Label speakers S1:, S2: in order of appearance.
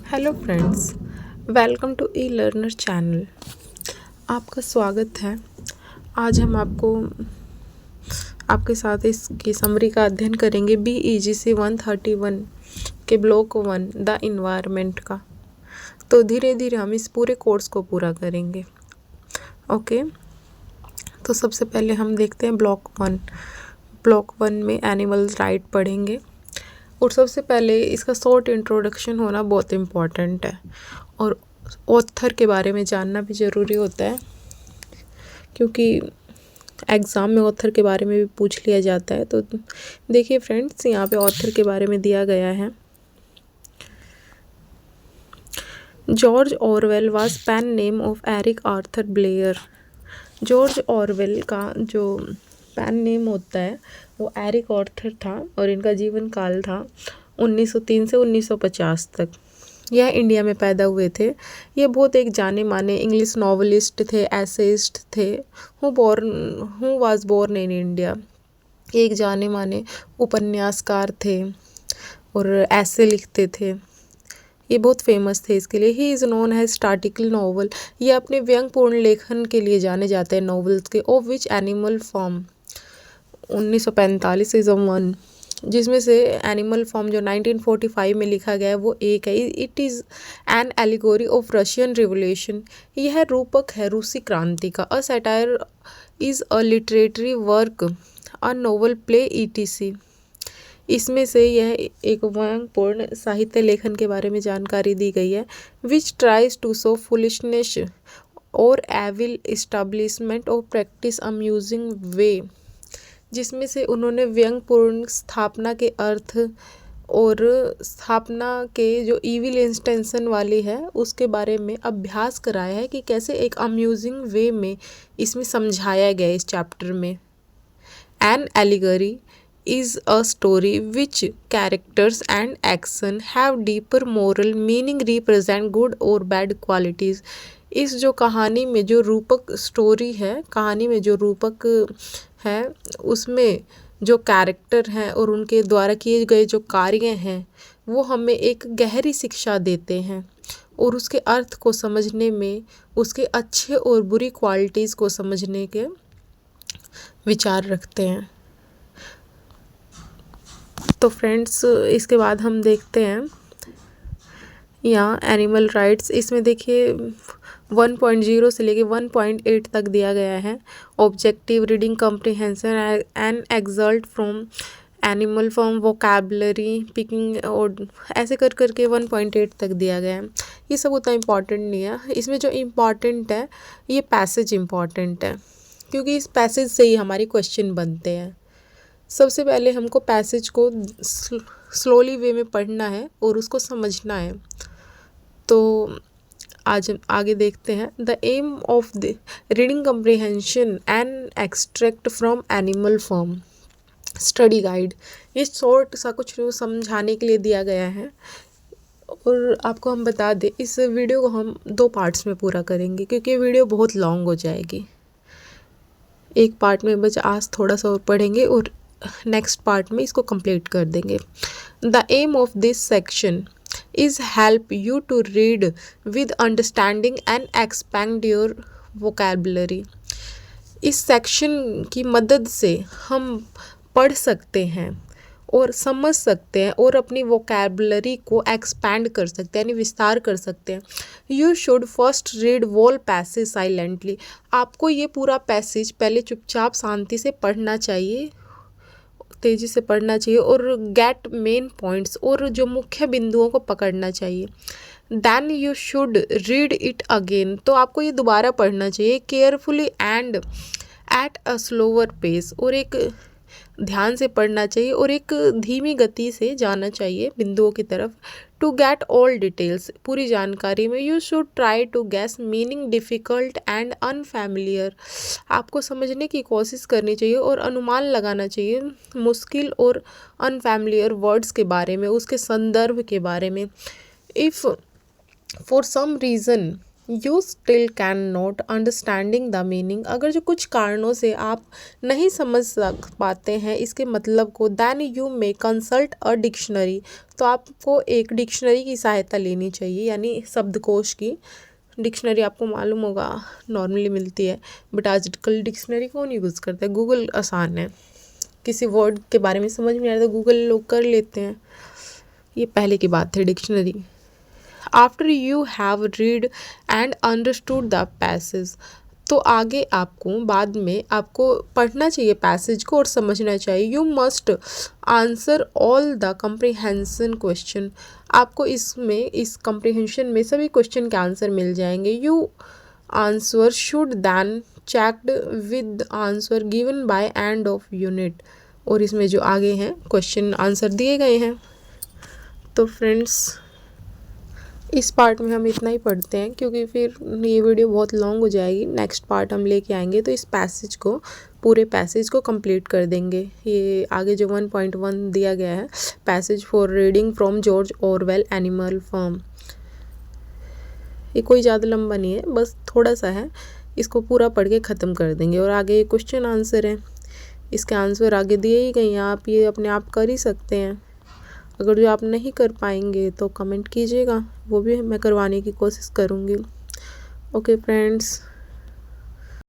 S1: Hello friends, welcome to E learner channel. आपका स्वागत है। आज हम आपके साथ इसकी समरी का अध्ययन करेंगे BEGC 131 के ब्लॉक 1 द इन्वायरमेंट का। तो धीरे धीरे हम इस पूरे कोर्स को पूरा करेंगे। ओके, तो सबसे पहले हम देखते हैं ब्लॉक वन में एनिमल्स राइट पढ़ेंगे। और सबसे पहले इसका शॉर्ट इंट्रोडक्शन होना बहुत इम्पॉर्टेंट है और ऑथर के बारे में जानना भी ज़रूरी होता है, क्योंकि एग्ज़ाम में ऑथर के बारे में भी पूछ लिया जाता है। तो देखिए फ्रेंड्स, यहाँ पे ऑथर के बारे में दिया गया है। George Orwell was pen name of Eric Arthur Blair. George Orwell का जो पेन नेम होता है वो एरिक आर्थर था और इनका जीवन काल था 1903 से 1950 तक। यह इंडिया में पैदा हुए थे। ये बहुत एक जाने माने इंग्लिश नॉवलिस्ट थे, एसेइस्ट थे। Who was born in India. एक जाने माने उपन्यासकार थे और ऐसे लिखते थे। ये बहुत फेमस थे इसके लिए। He is known as satirical novel. ये अपने व्यंगपूर्ण लेखन के लिए जाने जाते हैं नॉवेल्स के। Of which animal form 1945 is a one, जिसमें से एनिमल फॉर्म जो 1945 में लिखा गया है वो एक है। It is an allegory of Russian revolution. यह रूपक है रूसी क्रांति का। A satire is a literary work, a novel play ETC। इसमें से यह एक व्यंगपूर्ण साहित्य लेखन के बारे में जानकारी दी गई है। Which tries to show foolishness और evil establishment of practice amusing way, जिसमें से उन्होंने व्यंगपूर्ण स्थापना के अर्थ और स्थापना के जो ईविल इंटेंशन वाली है उसके बारे में अभ्यास कराया है कि कैसे एक अम्यूजिंग वे में इसमें समझाया गया इस चैप्टर में। An allegory is a story which characters and action have deeper moral meaning, represent good or bad qualities। इस जो कहानी में जो रूपक स्टोरी है, कहानी में जो रूपक है, उसमें जो कैरेक्टर हैं और उनके द्वारा किए गए जो कार्य हैं वो हमें एक गहरी शिक्षा देते हैं और उसके अर्थ को समझने में, उसके अच्छे और बुरी क्वालिटीज़ को समझने के विचार रखते हैं। तो फ्रेंड्स, इसके बाद हम देखते हैं यहाँ एनिमल राइट्स। इसमें देखिए 1.0 से लेके 1.8 तक दिया गया है। Objective reading comprehension and extract from Animal Farm vocabulary picking और ऐसे कर करके 1.8 तक दिया गया है। ये सब उतना इम्पॉर्टेंट नहीं है। इसमें जो इम्पॉर्टेंट है ये पैसेज इम्पॉर्टेंट है, क्योंकि इस पैसेज से ही हमारी क्वेश्चन बनते हैं। सबसे पहले हमको पैसेज को स्लोली वे में पढ़ना है और उसको समझना है। तो आज हम आगे देखते हैं। The aim of the reading comprehension and extract from Animal Farm study guide. ये शॉर्ट सा कुछ समझाने के लिए दिया गया है। और आपको हम बता दें, इस वीडियो को हम 2 पार्ट्स में पूरा करेंगे, क्योंकि वीडियो बहुत लॉन्ग हो जाएगी। एक पार्ट में बस आज थोड़ा सा और पढ़ेंगे और नेक्स्ट पार्ट में इसको कंप्लीट कर देंगे। The aim of this section is help you to read with understanding and expand your vocabulary. इस सेक्शन की मदद से हम पढ़ सकते हैं और समझ सकते हैं और अपनी वोकैबुलरी को एक्सपैंड कर सकते हैं, यानी विस्तार कर सकते हैं। You should first read whole passage silently. आपको ये पूरा पैसेज पहले चुपचाप शांति से पढ़ना चाहिए, तेज़ी से पढ़ना चाहिए और गेट मेन पॉइंट्स और जो मुख्य बिंदुओं को पकड़ना चाहिए। Then you should read it again. तो आपको ये दोबारा पढ़ना चाहिए carefully and at a slower pace, और एक ध्यान से पढ़ना चाहिए और एक धीमी गति से जाना चाहिए बिंदुओं की तरफ। टू गेट ऑल डिटेल्स, पूरी जानकारी में। You should try to guess meaning difficult and unfamiliar. आपको समझने की कोशिश करनी चाहिए और अनुमान लगाना चाहिए मुश्किल और अनफैमिलियर वर्ड्स के बारे में, उसके संदर्भ के बारे में। If for some reason you still can not understanding the meaning, अगर जो कुछ कारणों से आप नहीं समझ पाते हैं इसके मतलब को, then you may consult a dictionary, तो आपको एक डिक्शनरी की सहायता लेनी चाहिए, यानी शब्दकोश की। डिक्शनरी आपको मालूम होगा नॉर्मली मिलती है, बट आजकल डिक्शनरी कौन यूज़ करता है, गूगल आसान है। किसी वर्ड के बारे में समझ में आ रहा है तो गूगल लोग कर लेते हैं, ये पहले की बात है dictionary. After you have read and understood the passage, तो आगे आपको बाद में आपको पढ़ना चाहिए पैसेज को और समझना चाहिए। You must answer all the comprehension question, आपको इसमें इस कम्प्रीहेंशन में सभी क्वेश्चन के आंसर मिल जाएंगे। You answer should then checked with answer given by end of unit, और इसमें जो आगे हैं क्वेश्चन आंसर दिए गए हैं। तो फ्रेंड्स इस पार्ट में हम इतना ही पढ़ते हैं, क्योंकि फिर ये वीडियो बहुत लॉन्ग हो जाएगी। नेक्स्ट पार्ट हम लेके आएंगे तो इस पैसेज को, पूरे पैसेज को कंप्लीट कर देंगे। ये आगे जो 1.1 दिया गया है, passage for reading from George Orwell Animal Farm, ये कोई ज़्यादा लंबा नहीं है, बस थोड़ा सा है, इसको पूरा पढ़ के ख़त्म कर देंगे। और आगे क्वेश्चन आंसर है, इसके आंसर आगे दिए ही गए हैं, आप ये अपने आप कर ही सकते हैं। अगर जो आप नहीं कर पाएंगे तो कमेंट कीजिएगा, वो भी मैं करवाने की कोशिश करूँगी। Okay friends.